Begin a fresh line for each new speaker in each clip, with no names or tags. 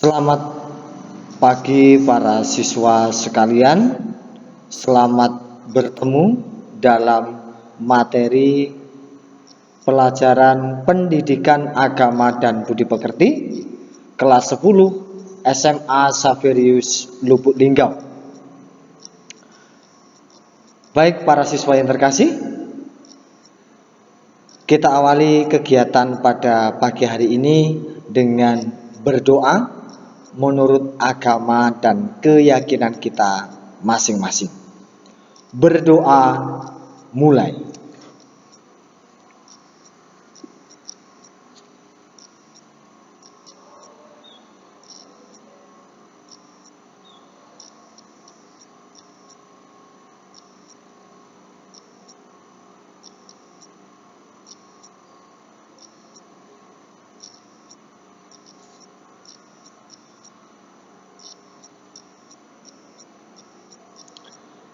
Selamat pagi para siswa sekalian. Selamat bertemu dalam materi pelajaran Pendidikan Agama dan Budi Pekerti kelas 10 SMA Xaverius Lubuk Linggau. Baik para siswa yang terkasih, kita awali kegiatan pada pagi hari ini dengan berdoa menurut agama dan keyakinan kita masing-masing. Berdoa mulai.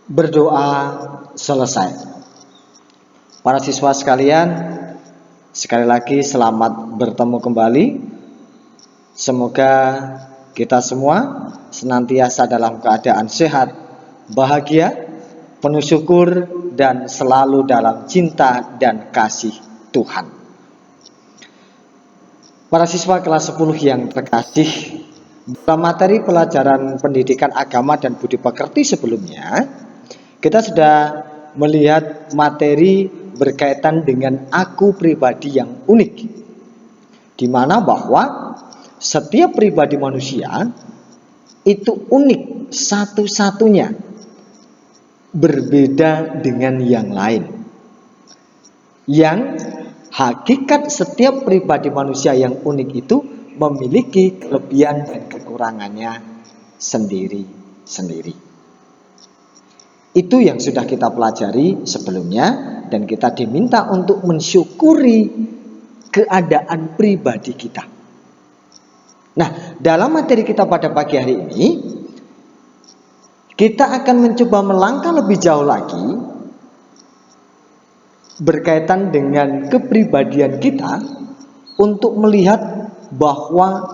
Berdoa selesai. Para siswa sekalian, sekali lagi selamat bertemu kembali. Semoga kita semua senantiasa dalam keadaan sehat, bahagia, penuh syukur, dan selalu dalam cinta dan kasih Tuhan. Para siswa kelas 10 yang terkasih, dalam materi pelajaran Pendidikan Agama dan Budi Pekerti sebelumnya, kita sudah melihat materi berkaitan dengan aku pribadi yang unik, di mana bahwa setiap pribadi manusia itu unik satu-satunya, berbeda dengan yang lain. Yang hakikat setiap pribadi manusia yang unik itu memiliki kelebihan dan kekurangannya sendiri-sendiri. Itu yang sudah kita pelajari sebelumnya, dan kita diminta untuk mensyukuri keadaan pribadi kita. Nah, dalam materi kita pada pagi hari ini, kita akan mencoba melangkah lebih jauh lagi berkaitan dengan kepribadian kita untuk melihat bahwa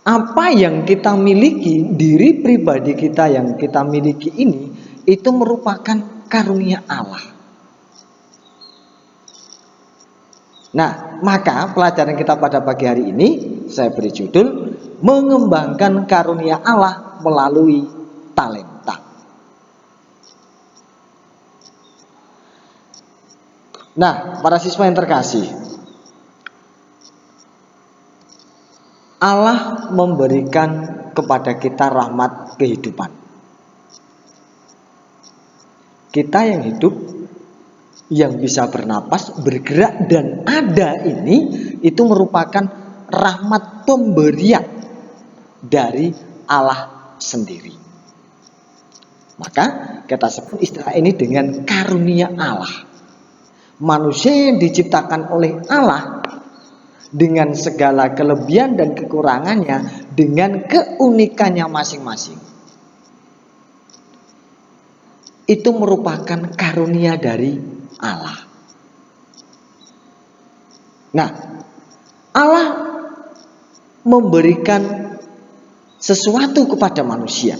apa yang kita miliki, diri pribadi kita yang kita miliki ini, itu merupakan karunia Allah. Nah, maka pelajaran kita pada pagi hari ini saya beri judul mengembangkan karunia Allah melalui talenta. Nah, para siswa yang terkasih, Allah memberikan kepada kita rahmat kehidupan. Kita yang hidup, yang bisa bernapas, bergerak, dan ada ini, itu merupakan rahmat pemberian dari Allah sendiri. Maka kita sebut istilah ini dengan karunia Allah. Manusia yang diciptakan oleh Allah dengan segala kelebihan dan kekurangannya, dengan keunikannya masing-masing, itu merupakan karunia dari Allah. Nah, Allah memberikan sesuatu kepada manusia,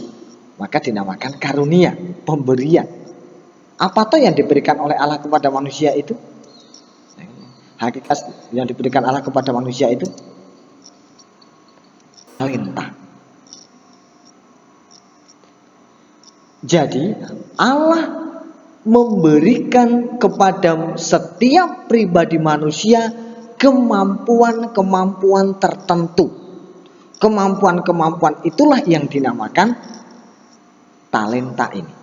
maka dinamakan karunia, pemberian. Apa toh yang diberikan oleh Allah kepada manusia itu? Hakikat yang diberikan Allah kepada manusia itu talenta. Jadi Allah memberikan kepada setiap pribadi manusia kemampuan-kemampuan tertentu. Kemampuan-kemampuan itulah yang dinamakan talenta ini.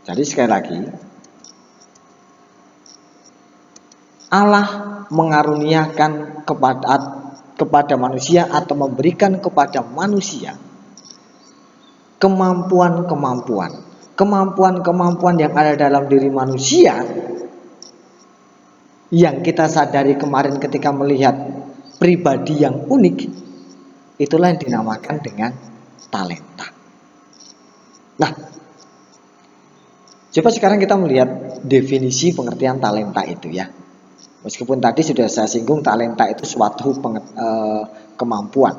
Jadi sekali lagi, Allah mengaruniakan kepada manusia atau memberikan kepada manusia kemampuan yang ada dalam diri manusia, yang kita sadari kemarin ketika melihat pribadi yang unik, itulah yang dinamakan dengan talenta. Nah, coba sekarang kita melihat definisi pengertian talenta itu ya. Meskipun tadi sudah saya singgung talenta itu suatu kemampuan.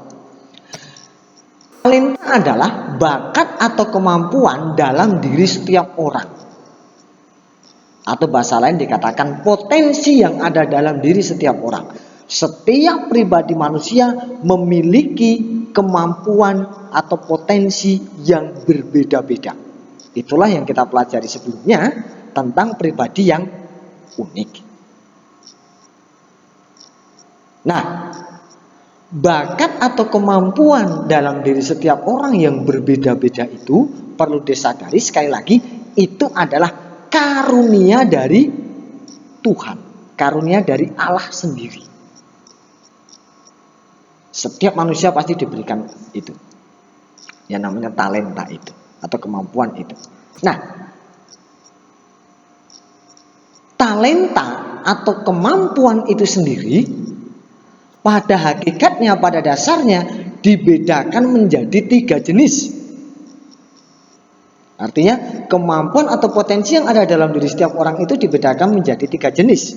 Talenta adalah bakat atau kemampuan dalam diri setiap orang. Atau bahasa lain dikatakan potensi yang ada dalam diri setiap orang. Setiap pribadi manusia memiliki kemampuan atau potensi yang berbeda-beda. Itulah yang kita pelajari sebelumnya tentang pribadi yang unik. Nah, bakat atau kemampuan dalam diri setiap orang yang berbeda-beda itu perlu disadari sekali lagi, itu adalah karunia dari Tuhan, karunia dari Allah sendiri. Setiap manusia pasti diberikan itu, yang namanya talenta itu atau kemampuan itu. Nah, talenta atau kemampuan itu sendiri pada hakikatnya, pada dasarnya dibedakan menjadi 3 jenis. Artinya kemampuan atau potensi yang ada dalam diri setiap orang itu dibedakan menjadi 3 jenis.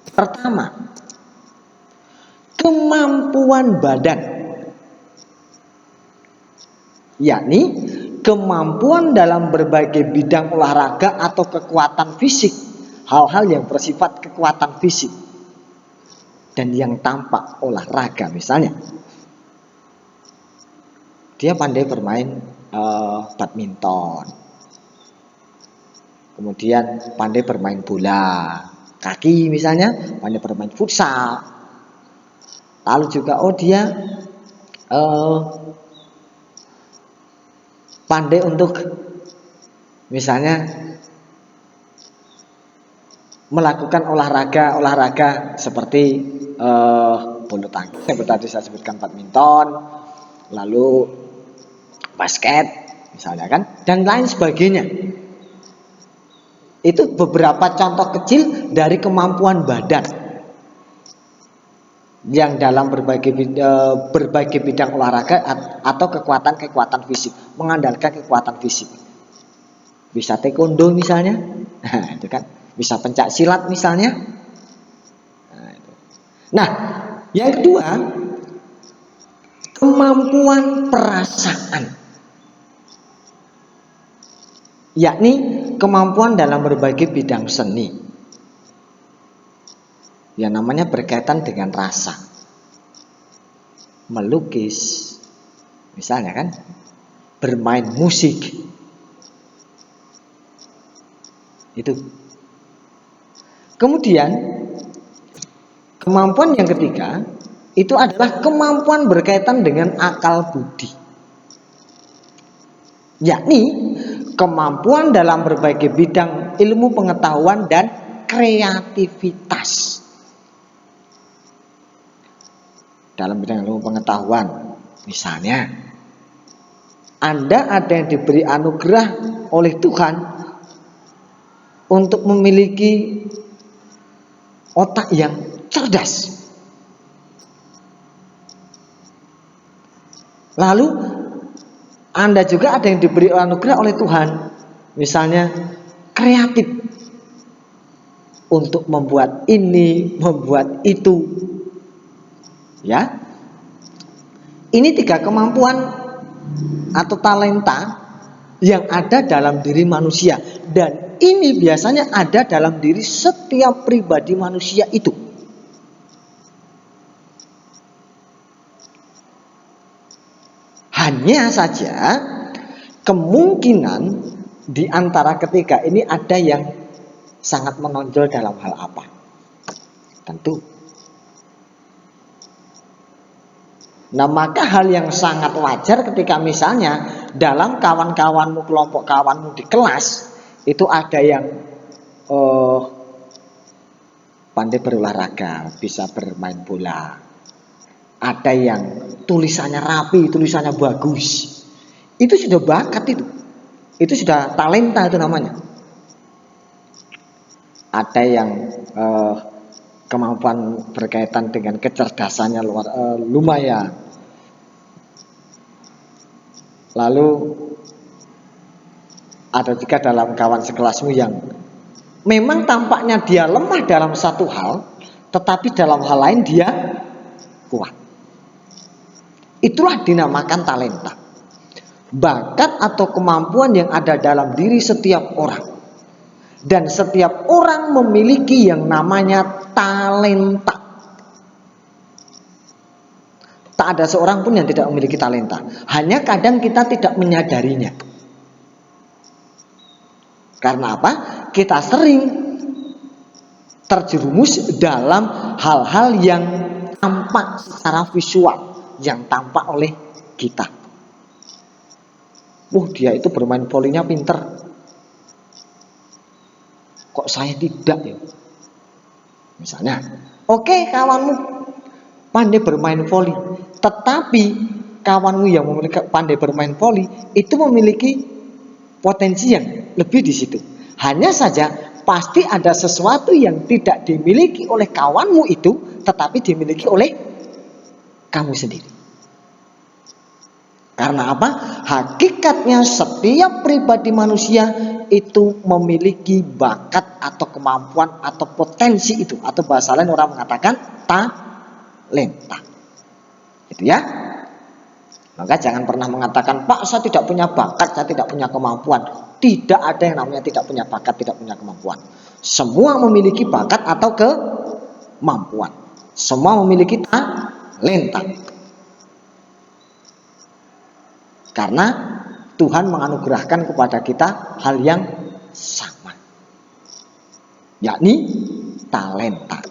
Pertama, kemampuan badan, yakni kemampuan dalam berbagai bidang olahraga atau kekuatan fisik, hal-hal yang bersifat kekuatan fisik dan yang tampak olahraga. Misalnya dia pandai bermain badminton, kemudian pandai bermain bola kaki, misalnya pandai bermain futsal. Lalu juga dia pandai untuk misalnya melakukan olahraga seperti bulu tangkis, seperti tadi saya sebutkan badminton, lalu basket misalnya kan, dan lain sebagainya. Itu beberapa contoh kecil dari kemampuan badan yang dalam berbagai bidang olahraga atau kekuatan fisik, mengandalkan kekuatan fisik. Bisa taekwondo misalnya, itu kan, bisa pencak silat misalnya. Nah, yang kedua, kemampuan perasaan, yakni kemampuan dalam berbagai bidang seni yang namanya berkaitan dengan rasa. Melukis misalnya kan, bermain musik, itu. Kemudian kemampuan yang ketiga itu adalah kemampuan berkaitan dengan akal budi, yakni kemampuan dalam berbagai bidang ilmu pengetahuan dan kreativitas. Dalam bidang ilmu pengetahuan, misalnya Anda ada yang diberi anugerah oleh Tuhan untuk memiliki otak yang cerdas. Lalu Anda juga ada yang diberi anugerah oleh Tuhan, misalnya kreatif, untuk membuat ini, membuat itu. Ya, ini 3 kemampuan atau talenta yang ada dalam diri manusia, dan ini biasanya ada dalam diri setiap pribadi manusia itu. Hanya saja kemungkinan di antara ketiga ini ada yang sangat menonjol dalam hal apa? Tentu. Nah, maka hal yang sangat wajar ketika misalnya dalam kawan-kawanmu, kelompok kawanmu di kelas itu ada yang pandai berolahraga, bisa bermain bola. Ada yang tulisannya rapi, tulisannya bagus. Itu sudah bakat itu. Itu sudah talenta itu namanya. Ada yang kemampuan berkaitan dengan kecerdasannya lumayan. Lalu ada juga dalam kawan sekelasmu yang memang tampaknya dia lemah dalam satu hal, tetapi dalam hal lain dia kuat. Itulah dinamakan talenta. Bakat atau kemampuan yang ada dalam diri setiap orang. Dan setiap orang memiliki yang namanya talenta. Tak ada seorang pun yang tidak memiliki talenta. Hanya kadang kita tidak menyadarinya. Karena apa? Kita sering terjerumus dalam hal-hal yang tampak secara visual, yang tampak oleh kita. Dia itu bermain volinya pinter. Kok saya tidak ya? Misalnya, oke, kawanmu pandai bermain voli, tetapi kawanmu yang memiliki pandai bermain voli itu memiliki potensi yang lebih di situ. Hanya saja pasti ada sesuatu yang tidak dimiliki oleh kawanmu itu, tetapi dimiliki oleh kamu sendiri. Karena apa? Hakikatnya setiap pribadi manusia itu memiliki bakat atau kemampuan atau potensi itu, atau bahasa lain orang mengatakan talenta. Gitu ya. Maka jangan pernah mengatakan, Pak, saya tidak punya bakat, saya tidak punya kemampuan. Tidak ada yang namanya tidak punya bakat, tidak punya kemampuan. Semua memiliki bakat atau kemampuan. Semua memiliki talenta. Karena Tuhan menganugerahkan kepada kita hal yang sama, yakni talenta.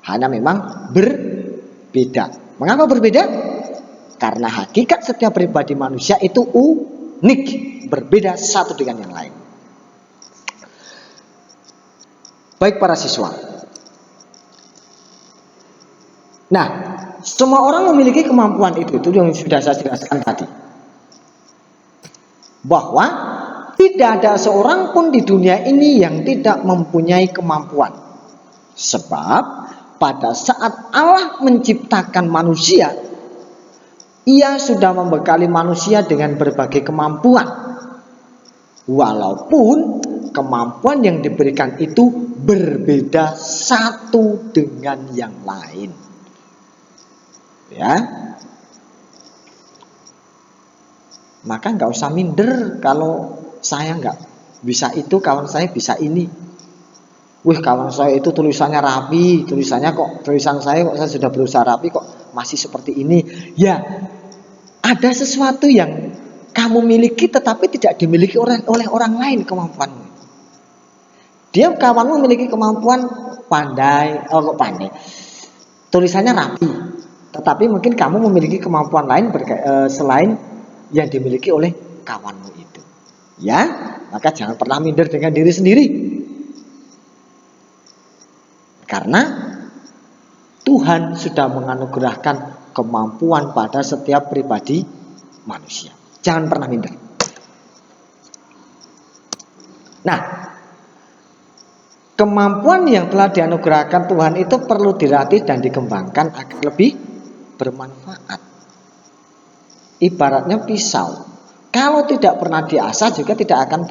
Hanya memang berbeda. Mengapa berbeda? Karena hakikat setiap pribadi manusia itu unik, berbeda satu dengan yang lain. Baik para siswa. Nah, semua orang memiliki kemampuan itu yang sudah saya jelaskan tadi. Bahwa tidak ada seorang pun di dunia ini yang tidak mempunyai kemampuan. Sebab pada saat Allah menciptakan manusia, Ia sudah membekali manusia dengan berbagai kemampuan. Walaupun kemampuan yang diberikan itu berbeda satu dengan yang lain. Ya. Maka nggak usah minder kalau saya nggak bisa itu, kawan saya bisa ini. Kawan saya itu tulisannya rapi, tulisan saya kok saya sudah berusaha rapi kok masih seperti ini. Ya, ada sesuatu yang kamu miliki tetapi tidak dimiliki oleh orang lain kemampuanmu. Dia kawanmu memiliki kemampuan pandai. Tulisannya rapi, tetapi mungkin kamu memiliki kemampuan lain selain yang dimiliki oleh kawanmu itu. Ya, maka jangan pernah minder dengan diri sendiri. Karena Tuhan sudah menganugerahkan kemampuan pada setiap pribadi manusia. Jangan pernah minder. Nah, kemampuan yang telah dianugerahkan Tuhan itu perlu dilatih dan dikembangkan agar lebih bermanfaat. Ibaratnya pisau, kalau tidak pernah diasah juga tidak akan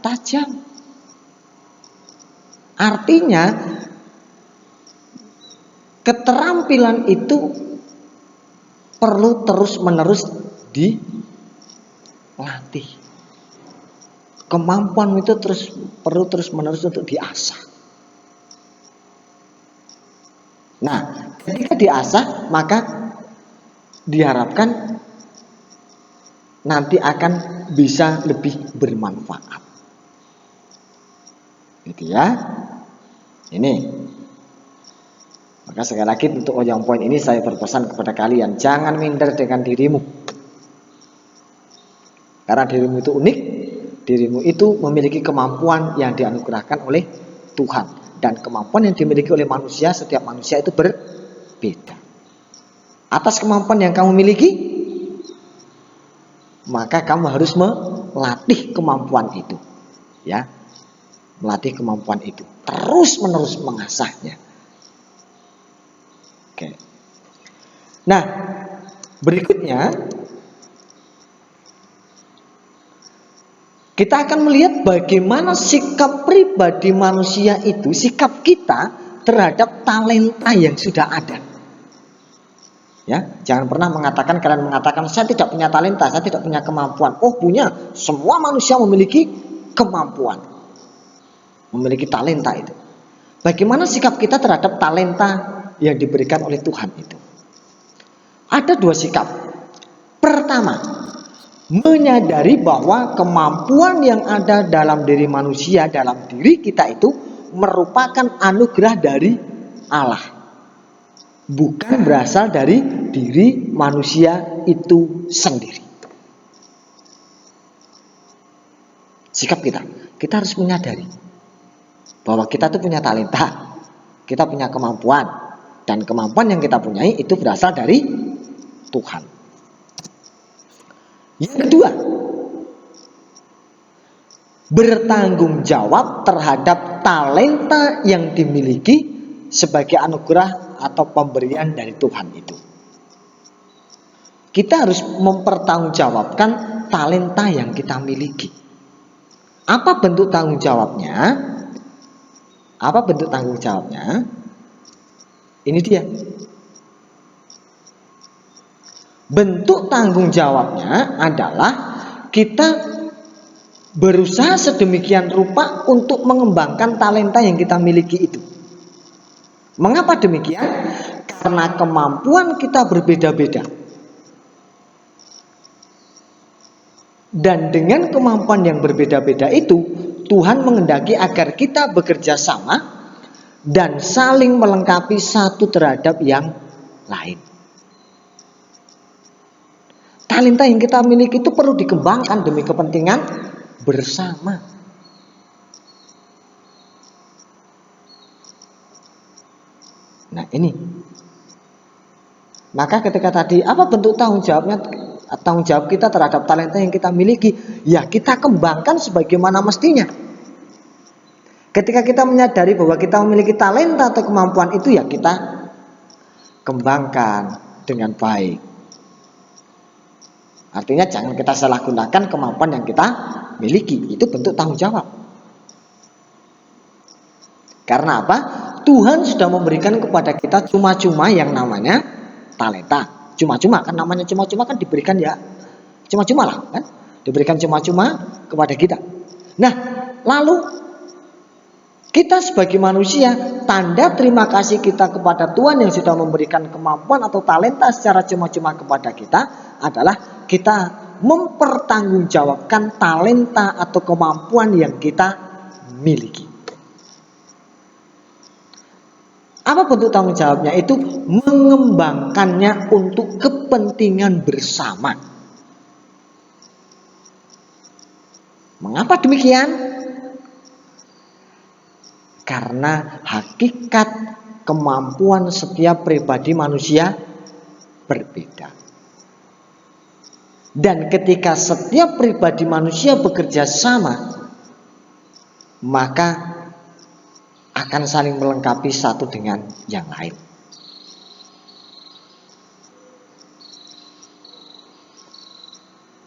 tajam. Artinya keterampilan itu perlu terus-menerus dilatih. Kemampuan itu perlu terus-menerus untuk diasah. Nah, ketika diasah maka diharapkan nanti akan bisa lebih bermanfaat. Gitu ya. Ini. Maka sekali lagi untuk yang poin ini saya berpesan kepada kalian, jangan minder dengan dirimu. Karena dirimu itu unik, dirimu itu memiliki kemampuan yang dianugerahkan oleh Tuhan. Dan kemampuan yang dimiliki oleh manusia, setiap manusia itu berbeda. Atas kemampuan yang kamu miliki, maka kamu harus melatih kemampuan itu. Ya. Melatih kemampuan itu. Terus-menerus mengasahnya. Oke. Nah, berikutnya kita akan melihat bagaimana sikap pribadi manusia itu, sikap kita terhadap talenta yang sudah ada. Ya, jangan pernah kalian mengatakan saya tidak punya talenta, saya tidak punya kemampuan. Oh, punya. Semua manusia memiliki kemampuan, memiliki talenta itu. Bagaimana sikap kita terhadap talenta yang diberikan oleh Tuhan itu? Ada dua sikap. Pertama, menyadari bahwa kemampuan yang ada dalam diri manusia, dalam diri kita itu merupakan anugerah dari Allah, bukan berasal dari diri manusia itu sendiri. Sikap kita harus menyadari bahwa kita tuh punya talenta, kita punya kemampuan, dan kemampuan yang kita punyai itu berasal dari Tuhan. Yang kedua, bertanggung jawab terhadap talenta yang dimiliki sebagai anugerah atau pemberian dari Tuhan itu. Kita harus mempertanggungjawabkan talenta yang kita miliki. Apa bentuk tanggung jawabnya? Apa bentuk tanggung jawabnya? Ini dia. Bentuk tanggung jawabnya adalah kita berusaha sedemikian rupa untuk mengembangkan talenta yang kita miliki itu. Mengapa demikian? Karena kemampuan kita berbeda-beda. Dan dengan kemampuan yang berbeda-beda itu, Tuhan menghendaki agar kita bekerja sama dan saling melengkapi satu terhadap yang lain. Talenta yang kita miliki itu perlu dikembangkan demi kepentingan bersama. Nah ini. Maka ketika tadi apa bentuk tanggung jawab kita terhadap talenta yang kita miliki? Ya kita kembangkan sebagaimana mestinya. Ketika kita menyadari bahwa kita memiliki talenta atau kemampuan itu, ya kita kembangkan dengan baik. Artinya jangan kita salah gunakan kemampuan yang kita miliki. Itu bentuk tanggung jawab. Karena apa? Tuhan sudah memberikan kepada kita cuma-cuma yang namanya talenta. Cuma-cuma kan namanya cuma-cuma kan diberikan ya. Cuma-cuma lah kan. Diberikan cuma-cuma kepada kita. Nah, lalu kita sebagai manusia, tanda terima kasih kita kepada Tuhan yang sudah memberikan kemampuan atau talenta secara cuma-cuma kepada kita adalah kita mempertanggungjawabkan talenta atau kemampuan yang kita miliki. Apa bentuk tanggung jawabnya? Itu mengembangkannya untuk kepentingan bersama. Mengapa demikian? Karena hakikat kemampuan setiap pribadi manusia berbeda. Dan ketika setiap pribadi manusia bekerja sama, maka akan saling melengkapi satu dengan yang lain.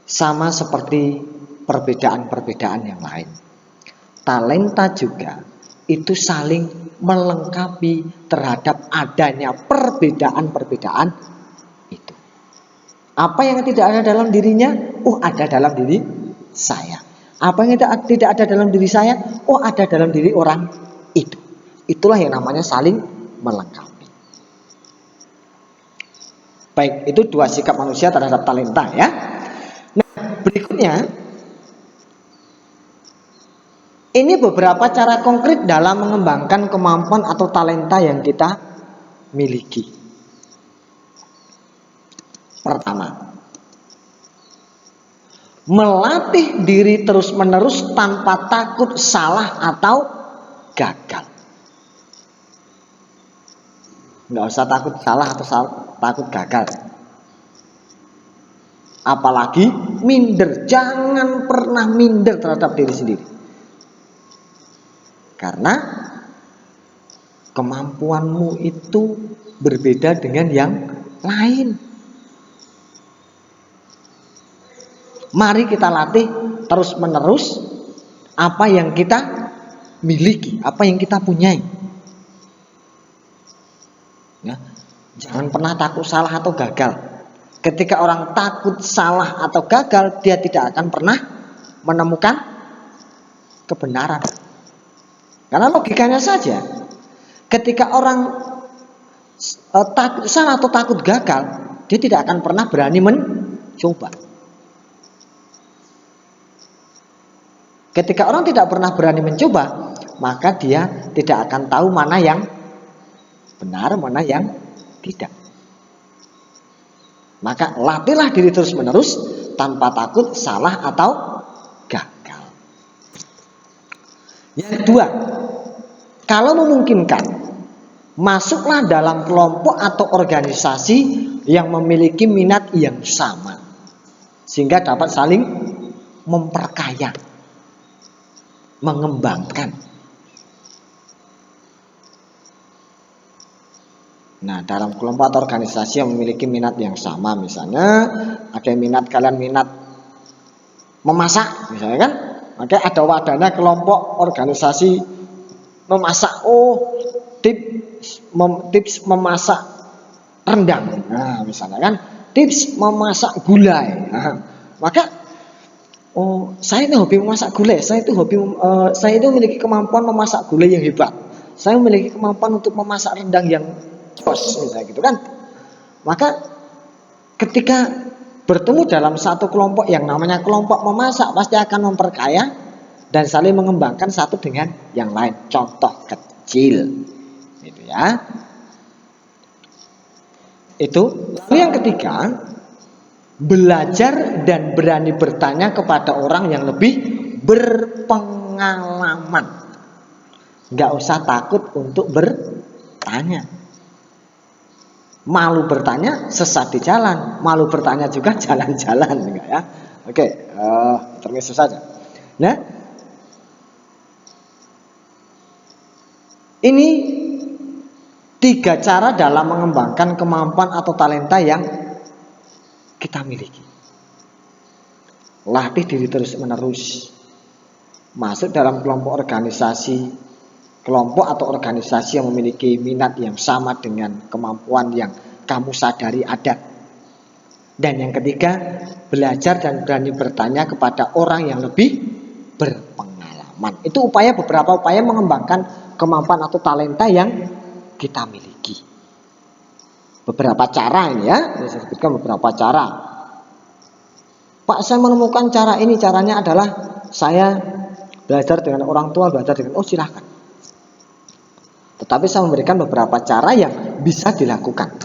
Sama seperti perbedaan-perbedaan yang lain. Talenta juga itu saling melengkapi terhadap adanya perbedaan-perbedaan itu. Apa yang tidak ada dalam dirinya, ada dalam diri saya. Apa yang tidak ada dalam diri saya, ada dalam diri orang itu. Itulah yang namanya saling melengkapi. Baik, itu dua sikap manusia terhadap talenta ya. Nah, berikutnya ini beberapa cara konkret dalam mengembangkan kemampuan atau talenta yang kita miliki. Pertama, melatih diri terus-menerus tanpa takut salah atau gagal. Nggak usah takut salah atau takut gagal. Apalagi minder. Jangan pernah minder terhadap diri sendiri. Karena kemampuanmu itu berbeda dengan yang lain. Mari kita latih terus-menerus apa yang kita miliki, apa yang kita punyai. Ya. Jangan pernah takut salah atau gagal. Ketika orang takut salah atau gagal, dia tidak akan pernah menemukan kebenaran. Karena logikanya saja, ketika orang takut salah atau takut gagal, dia tidak akan pernah berani mencoba. Ketika orang tidak pernah berani mencoba, maka dia tidak akan tahu mana yang benar, mana yang tidak. Maka latihlah diri terus-menerus tanpa takut salah atau gagal. Yang kedua, kalau memungkinkan, masuklah dalam kelompok atau organisasi yang memiliki minat yang sama, sehingga dapat saling memperkaya, mengembangkan. Nah, dalam kelompok atau organisasi yang memiliki minat yang sama, misalnya ada minat, kalian minat memasak, misalnya kan, maka ada wadahnya kelompok organisasi memasak. Oh, tips memasak rendang, nah misalnya kan, tips memasak gulai. Nah, maka oh, saya itu hobi memasak gulai, saya itu memiliki kemampuan memasak gulai yang hebat, saya memiliki kemampuan untuk memasak rendang yang jos, misalnya gitu kan. Maka ketika bertemu dalam satu kelompok yang namanya kelompok memasak, pasti akan memperkaya dan saling mengembangkan satu dengan yang lain. Contoh kecil, gitu ya. Itu. Lalu yang ketiga, belajar dan berani bertanya kepada orang yang lebih berpengalaman. Nggak usah takut untuk bertanya. Malu bertanya sesat di jalan, malu bertanya juga jalan-jalan, enggak ya? Oke, termisu saja. Nah, ini 3 cara dalam mengembangkan kemampuan atau talenta yang kita miliki. Latih diri terus-menerus. Masuk dalam kelompok organisasi, kelompok atau organisasi yang memiliki minat yang sama dengan kemampuan yang kamu sadari ada. Dan yang ketiga, belajar dan berani bertanya kepada orang yang lebih berpengalaman. Itu beberapa upaya mengembangkan kemampuan atau talenta yang kita miliki. Beberapa cara ini ya, saya sebutkan beberapa cara. Pak, saya menemukan cara ini, caranya adalah saya belajar dengan orang tua, silahkan. Tetapi saya memberikan beberapa cara yang bisa dilakukan,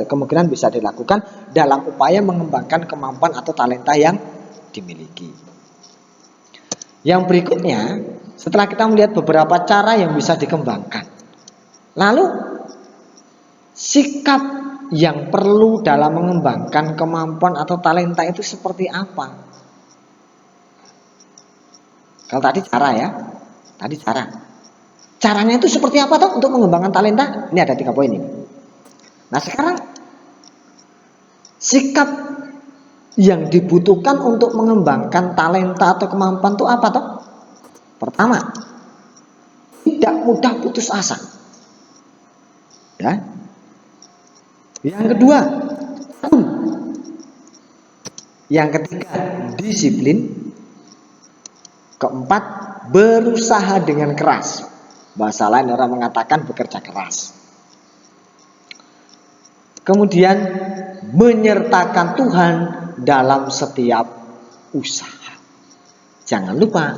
kemungkinan bisa dilakukan dalam upaya mengembangkan kemampuan atau talenta yang dimiliki. Yang berikutnya, setelah kita melihat beberapa cara yang bisa dikembangkan, lalu sikap yang perlu dalam mengembangkan kemampuan atau talenta itu seperti apa? Kalau tadi cara ya, caranya itu seperti apa toh untuk mengembangkan talenta? Ini ada 3 poin ini. Nah, sekarang sikap yang dibutuhkan untuk mengembangkan talenta atau kemampuan itu apa toh? Pertama, tidak mudah putus asa. Ya. Yang kedua, tekun. Yang ketiga, disiplin. Keempat, berusaha dengan keras. Bahasa lain orang mengatakan bekerja keras. Kemudian menyertakan Tuhan dalam setiap usaha. Jangan lupa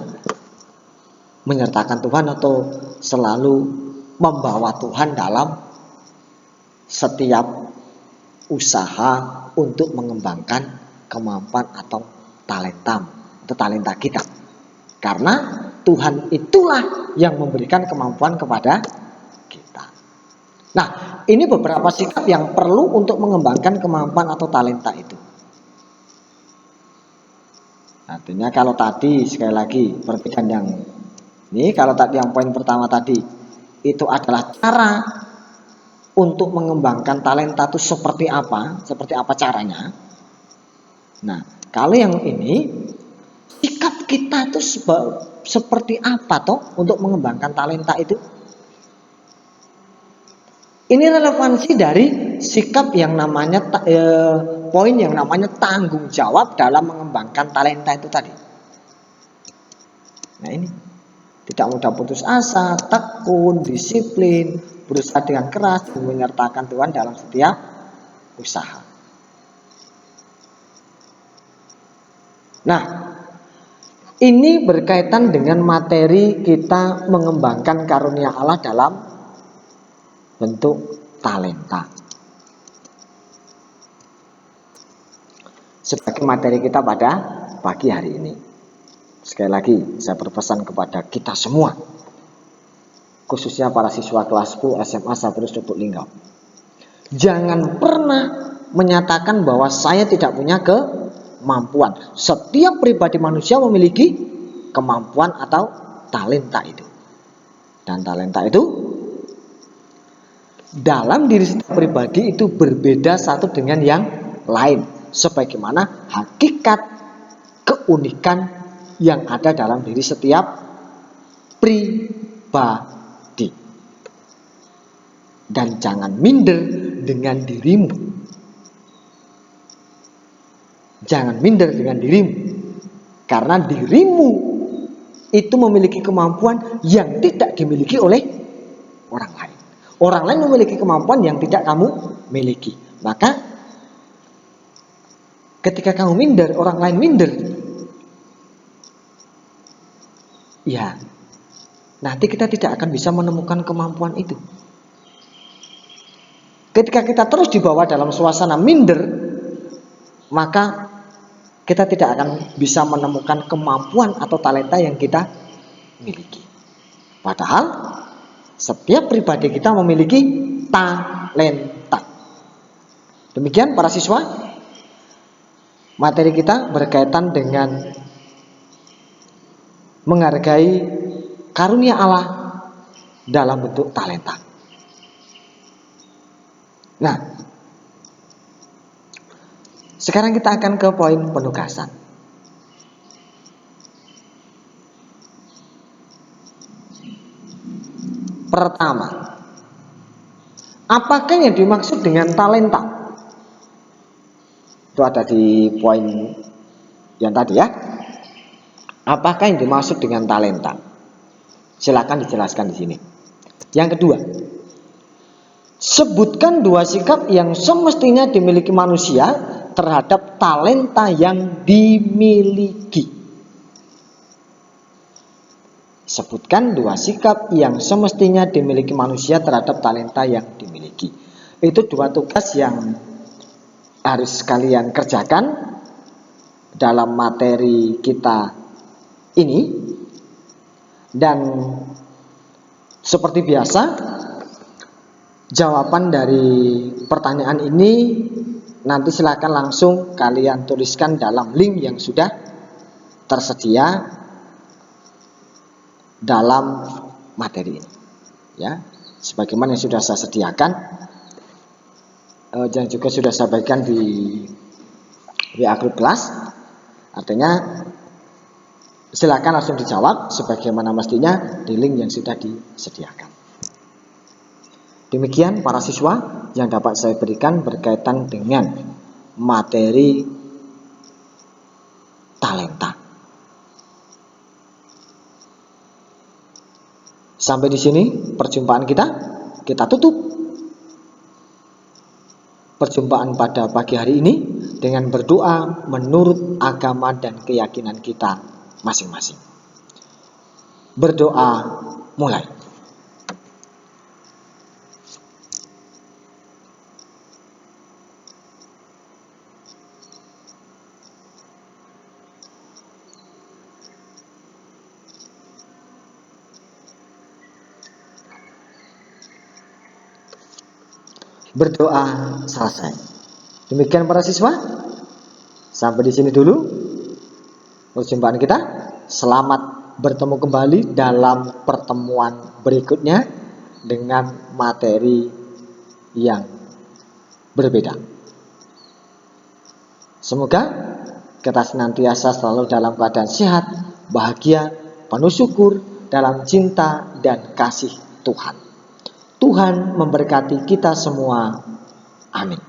menyertakan Tuhan atau selalu membawa Tuhan dalam setiap usaha untuk mengembangkan kemampuan atau talenta kita. Karena Tuhan itulah yang memberikan kemampuan kepada kita. Nah, ini beberapa sikap yang perlu untuk mengembangkan kemampuan atau talenta itu. Artinya kalau tadi, sekali lagi perbedaan yang ini, kalau tadi yang poin pertama tadi itu adalah cara untuk mengembangkan talenta itu seperti apa caranya. Nah, kalau yang ini, sikap kita itu seperti apa toh untuk mengembangkan talenta itu? Ini relevansi dari sikap yang namanya poin yang namanya tanggung jawab dalam mengembangkan talenta itu tadi. Nah ini, tidak mudah putus asa, tekun, disiplin, berusaha dengan keras, dan menyertakan Tuhan dalam setiap usaha. Nah, ini berkaitan dengan materi kita mengembangkan karunia Allah dalam bentuk talenta. Sebagai materi kita pada pagi hari ini. Sekali lagi saya berpesan kepada kita semua, khususnya para siswa kelas 10 SMA Sabarus Lubuk Linggau. Jangan pernah menyatakan bahwa saya tidak punya kemampuan. Setiap pribadi manusia memiliki kemampuan atau talenta itu. Dan talenta itu dalam diri setiap pribadi itu berbeda satu dengan yang lain, sebagaimana hakikat keunikan yang ada dalam diri setiap pribadi. Dan jangan minder dengan dirimu. Jangan minder dengan dirimu, karena dirimu itu memiliki kemampuan yang tidak dimiliki oleh orang lain. Orang lain memiliki kemampuan yang tidak kamu miliki. Maka ketika kamu minder, orang lain minder, ya nanti kita tidak akan bisa menemukan kemampuan itu. Ketika kita terus dibawa dalam suasana minder, maka kita tidak akan bisa menemukan kemampuan atau talenta yang kita miliki. Padahal setiap pribadi kita memiliki talenta. Demikian para siswa, materi kita berkaitan dengan menghargai karunia Allah dalam bentuk talenta. Nah, sekarang kita akan ke poin penugasan. Pertama, apakah yang dimaksud dengan talenta? Itu ada di poin yang tadi ya. Apakah yang dimaksud dengan talenta? Silakan dijelaskan di sini. Yang kedua, sebutkan dua sikap yang semestinya dimiliki manusia terhadap talenta yang dimiliki. Sebutkan dua sikap yang semestinya dimiliki manusia terhadap talenta yang dimiliki. Itu dua tugas yang harus kalian kerjakan dalam materi kita ini. Dan seperti biasa, jawaban dari pertanyaan ini nanti silakan langsung kalian tuliskan dalam link yang sudah tersedia dalam materi ini, ya, sebagaimana yang sudah saya sediakan, yang juga sudah saya bagikan di WA Group Kelas. Artinya silakan langsung dijawab sebagaimana mestinya di link yang sudah disediakan. Demikian para siswa yang dapat saya berikan berkaitan dengan materi talenta. Sampai di sini perjumpaan kita tutup perjumpaan pada pagi hari ini dengan berdoa menurut agama dan keyakinan kita masing-masing. Berdoa mulai. Berdoa selesai. Demikian para siswa. Sampai di sini dulu perjumpaan kita. Selamat bertemu kembali dalam pertemuan berikutnya dengan materi yang berbeda. Semoga kita senantiasa selalu dalam keadaan sehat, bahagia, penuh syukur dalam cinta dan kasih Tuhan. Tuhan memberkati kita semua. Amin.